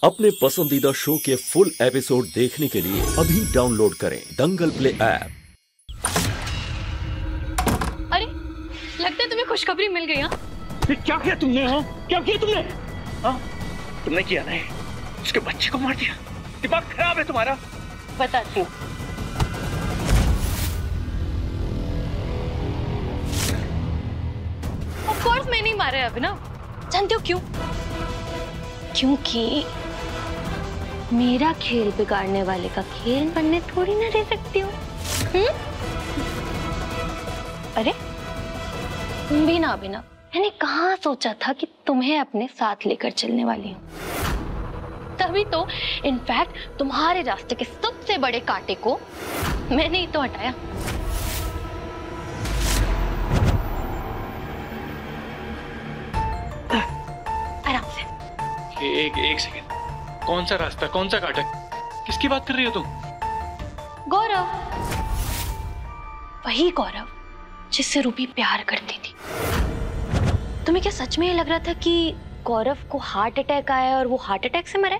अपने पसंदीदा शो के फुल एपिसोड देखने के लिए अभी डाउनलोड करें दंगल प्ले ऐप। अरे लगता है तुम्हें खुशखबरी मिल गई। क्या किया तुमने? हाँ क्या किया तुमने? हाँ तुमने किया नहीं, उसके बच्चे को मार दिया। दिमाग खराब है तुम्हारा। बताती हूँ। ऑफ कोर्स मैं नहीं मारा है अभिनव। जानते हो क्यों? क्योंकि मेरा खेल बिगाड़ने वाले का खेल बनने थोड़ी ना रह सकती हो। अरे तुम भी ना अभिनव, मैंने कहाँ सोचा था कि तुम्हें अपने साथ लेकर चलने वाली हूँ। तभी तो इनफैक्ट तुम्हारे रास्ते के सबसे बड़े कांटे को मैंने ही तो हटाया। आराम से। एक सेकंड, कौन सा रास्ता, कौन सा कांटा, किसकी बात कर रही हो तुम? गौरव, वही गौरव जिससे रूबी प्यार करती थी। तुम्हें क्या सच में ये लग रहा था कि गौरव को हार्ट अटैक आया और वो हार्ट अटैक से मरा?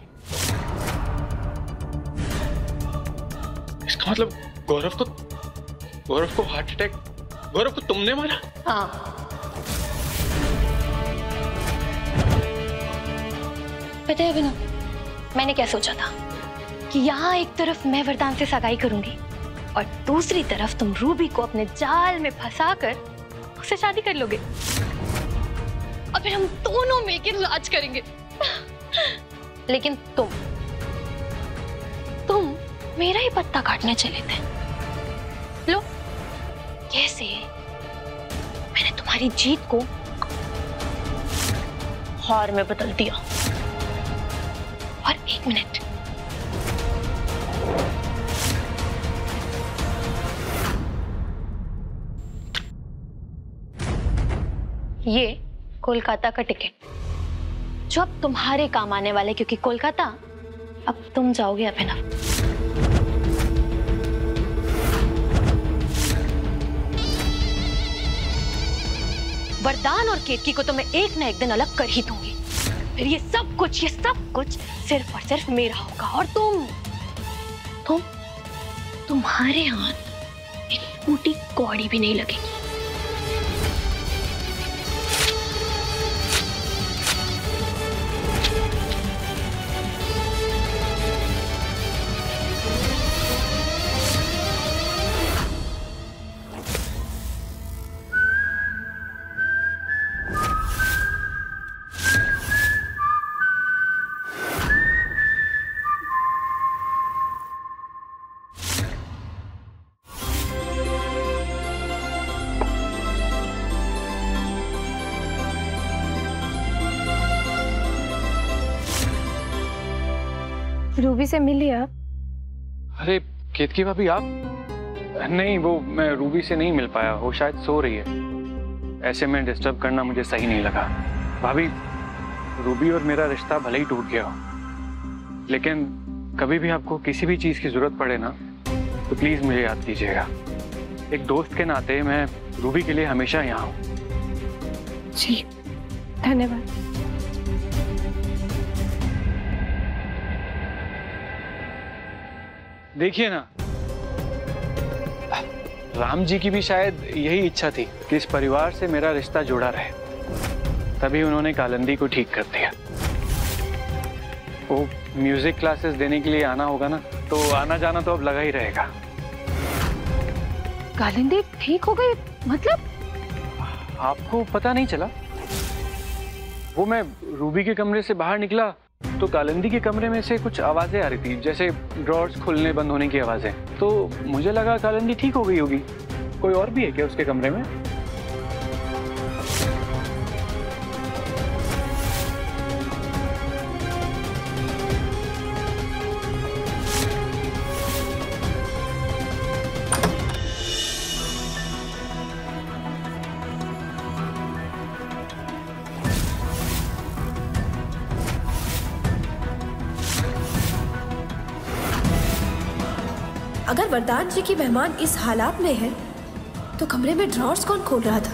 इसका मतलब गौरव को हार्ट अटैक, गौरव को तुमने मारा? हाँ। पता है अभिनव, मैंने क्या सोचा था कि यहाँ एक तरफ मैं वरदान से सगाई करूंगी और दूसरी तरफ तुम रूबी को अपने जाल में फंसाकर उससे शादी कर लोगे और फिर हम दोनों मिलकर राज करेंगे। लेकिन तुम मेरा ही पत्ता काटने चले थे। लो, कैसे मैंने तुम्हारी जीत को हार में बदल दिया। और एक मिनट, ये कोलकाता का टिकट जो अब तुम्हारे काम आने वाले, क्योंकि कोलकाता अब तुम जाओगे अभिनव। वरदान और केतकी को तो मैं एक ना एक दिन अलग कर ही दूंगी। फिर ये सब कुछ सिर्फ और सिर्फ मेरा होगा और तुम्हारे हाथ एक फूटी कौड़ी भी नहीं लगेगी। रूबी से मिली आप? अरे केतकी भाभी आप? नहीं, वो मैं रूबी से नहीं मिल पाया, वो शायद सो रही है। ऐसे में डिस्टर्ब करना मुझे सही नहीं लगा। भाभी, रूबी और मेरा रिश्ता भले ही टूट गया हो, लेकिन कभी भी आपको किसी भी चीज की जरूरत पड़े ना तो प्लीज मुझे याद कीजिएगा। एक दोस्त के नाते मैं रूबी के लिए हमेशा यहाँ हूँ। जी धन्यवाद। देखिए ना, राम जी की भी शायद यही इच्छा थी कि इस परिवार से मेरा रिश्ता जुड़ा रहे, तभी उन्होंने कालिंदी को ठीक कर दिया। वो म्यूजिक क्लासेस देने के लिए आना होगा ना, तो आना जाना तो अब लगा ही रहेगा। कालिंदी ठीक हो गई मतलब? आपको पता नहीं चला? वो मैं रूबी के कमरे से बाहर निकला तो कालिंदी के कमरे में से कुछ आवाजें आ रही थी, जैसे ड्रॉर्स खुलने बंद होने की आवाजें। तो मुझे लगा कालिंदी ठीक हो गई होगी। कोई और भी है क्या उसके कमरे में? अगर वरदान जी की मेहमान इस हालात में है तो कमरे में ड्रॉर्स कौन खोल रहा था?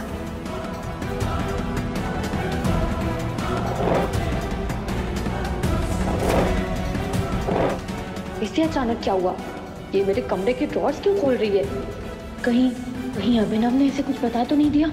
इसे अचानक क्या हुआ? ये मेरे कमरे के ड्रॉर्स क्यों खोल रही है? कहीं अभिनव ने इसे कुछ बता तो नहीं दिया?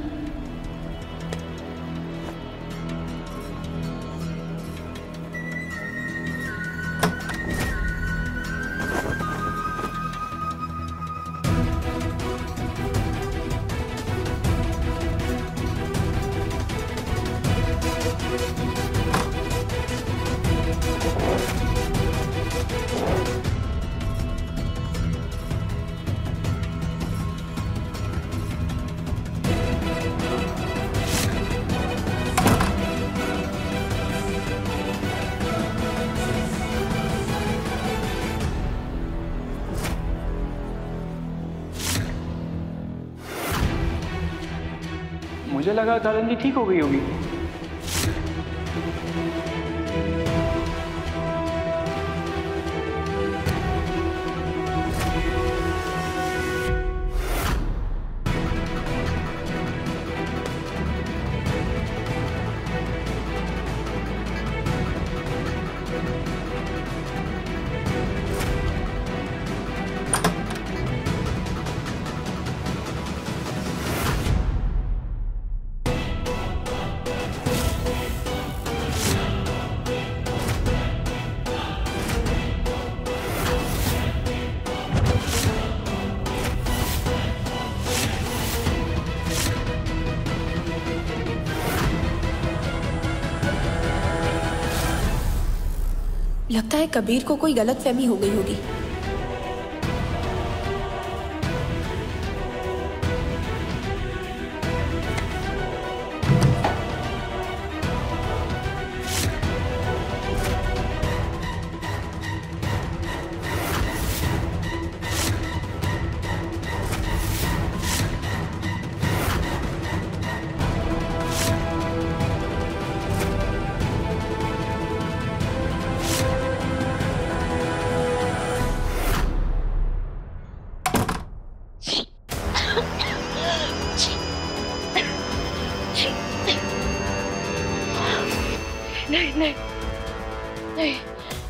मुझे लगा कालिंदी ठीक हो गई होगी। लगता है कबीर को कोई गलतफहमी हो गई होगी।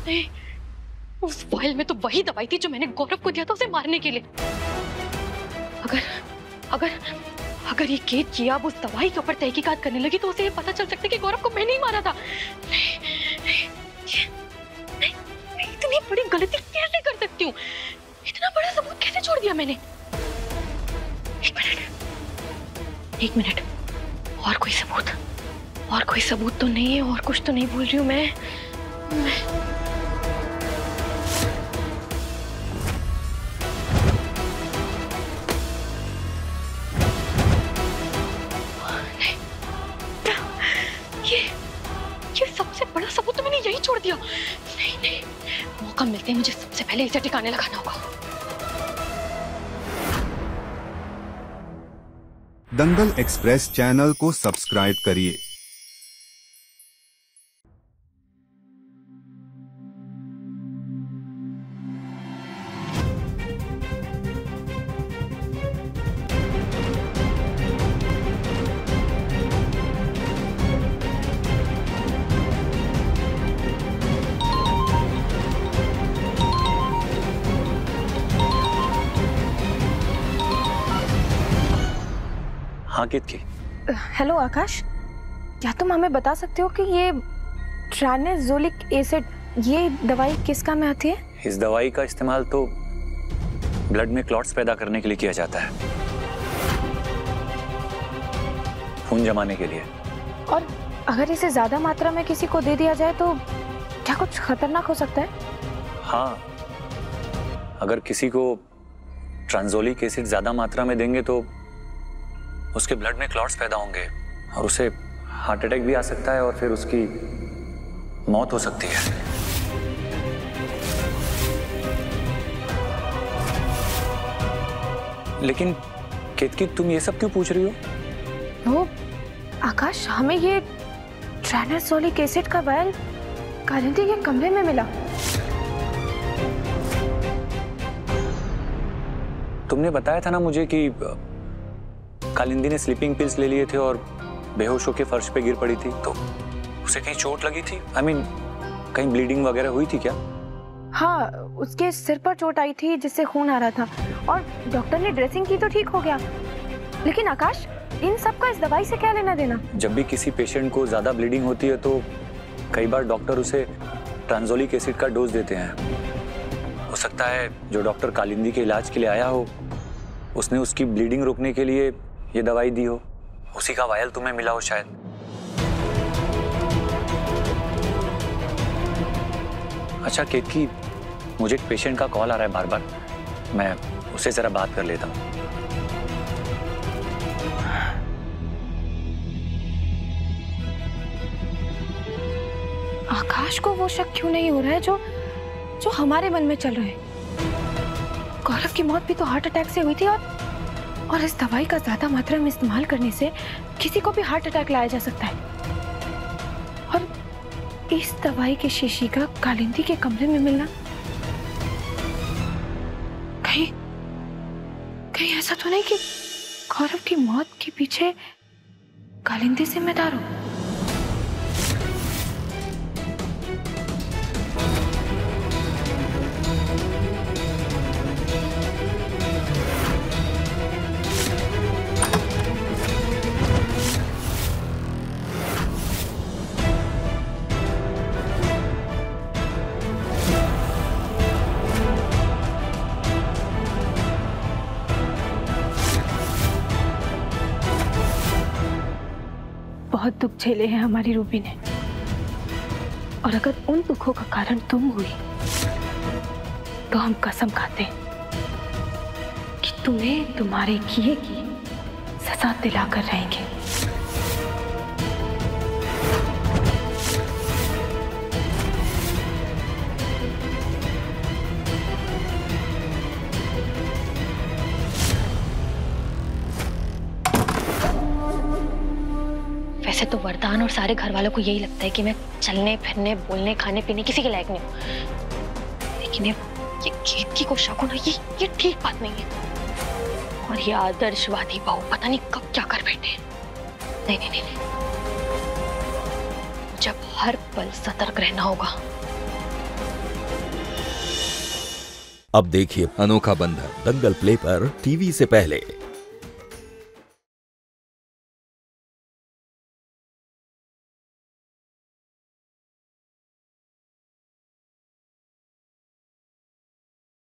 नहीं, उस फाइल में तो वही दवाई थी जो मैंने गौरव को दिया था उसे मारने के लिए। अगर ये केत की अब उस दवाई के ऊपर तहकीकात करने लगी तो उसे ये पता चल सकता है कि गौरव को मैंने ही मारा था। नहीं, इतनी बड़ी गलती कैसे कर सकती हूँ? इतना बड़ा सबूत कैसे छोड़ दिया मैंने? एक मिनट, और कोई सबूत तो नहीं है, और कुछ तो नहीं भूल रही हूँ मैं। ये सबसे बड़ा सबूत तो मैंने यही छोड़ दिया। नहीं, मौका मिलते ही मुझे सबसे पहले इसे ठिकाने लगाना होगा। दंगल एक्सप्रेस चैनल को सब्सक्राइब करिए। हाँ केतकी। हेलो आकाश, क्या तुम हमें बता सकते हो कि ये ट्रानेजोलिक एसिड, ये दवाई किस काम में आती है? इस दवाई का इस्तेमाल तो ब्लड में क्लॉट्स पैदा करने के लिए किया जाता है, खून जमाने के लिए। और अगर इसे ज्यादा मात्रा में किसी को दे दिया जाए तो क्या कुछ खतरनाक हो सकता है? हाँ, अगर किसी को ट्रांजोलिक एसिड ज्यादा मात्रा में देंगे तो उसके ब्लड में क्लॉट्स पैदा होंगे और उसे हार्ट अटैक भी आ सकता है और फिर उसकी मौत हो सकती है। लेकिन केतकी, तुम ये सब क्यों पूछ रही हो? वो आकाश, हमें ये ट्रानेजोलिक एसिड का वायल कालिंदी के कमरे में मिला। तुमने बताया था ना मुझे कि कालिंदी ने स्लीपिंग पिल्स ले लिए थे और बेहोश होकर फर्श पे गिर पड़ी थी, तो उसे कहीं चोट लगी थी? I mean, कहीं ब्लीडिंग वगैरह हुई थी क्या? हाँ, उसके सिर पर चोट आई थी जिससे खून आ रहा था और डॉक्टर ने ड्रेसिंग की तो ठीक हो गया। लेकिन आकाश, इन सब का इस दवाई से क्या लेना देना? जब भी किसी पेशेंट को ज्यादा ब्लीडिंग होती है तो कई बार डॉक्टर उसे ट्रांजोलिक एसिड का डोज देते हैं। हो सकता है जो डॉक्टर कालिंदी के इलाज के लिए आया हो, उसने उसकी ब्लीडिंग रोकने के लिए ये दवाई दी हो। उसी का वायल तुम्हें मिला हो शायद। अच्छा केतकी, मुझे एक पेशेंट का कॉल आ रहा है बार बार, मैं उससे जरा बात कर लेता हूँ। आकाश को वो शक क्यों नहीं हो रहा है जो हमारे मन में चल रहा है? गौरव की मौत भी तो हार्ट अटैक से हुई थी और इस दवाई का ज्यादा मात्रा में इस्तेमाल करने से किसी को भी हार्ट अटैक लाया जा सकता है। और इस दवाई की शीशी का कालिंदी के कमरे में मिलना, कहीं ऐसा तो नहीं कि गौरव की मौत के पीछे कालिंदी जिम्मेदार हो? बहुत दुख झेले हैं हमारी रूबी ने, और अगर उन दुखों का कारण तुम हुई तो हम कसम खाते हैं कि तुम्हें तुम्हारे किए की सजा दिलाकर रहेंगे। वैसे तो वरदान और सारे घर वालों को यही लगता है कि मैं चलने फिरने बोलने खाने पीने किसी के लायक नहीं हूँ, लेकिन ये केतकी को शक होना ये ठीक बात नहीं है। और ये आदर्शवादी बहू पता नहीं कब क्या कर बैठे। नहीं नहीं नहीं, जब हर पल सतर्क रहना होगा। अब देखिए अनोखा बंधन दंगल प्ले पर टीवी से पहले।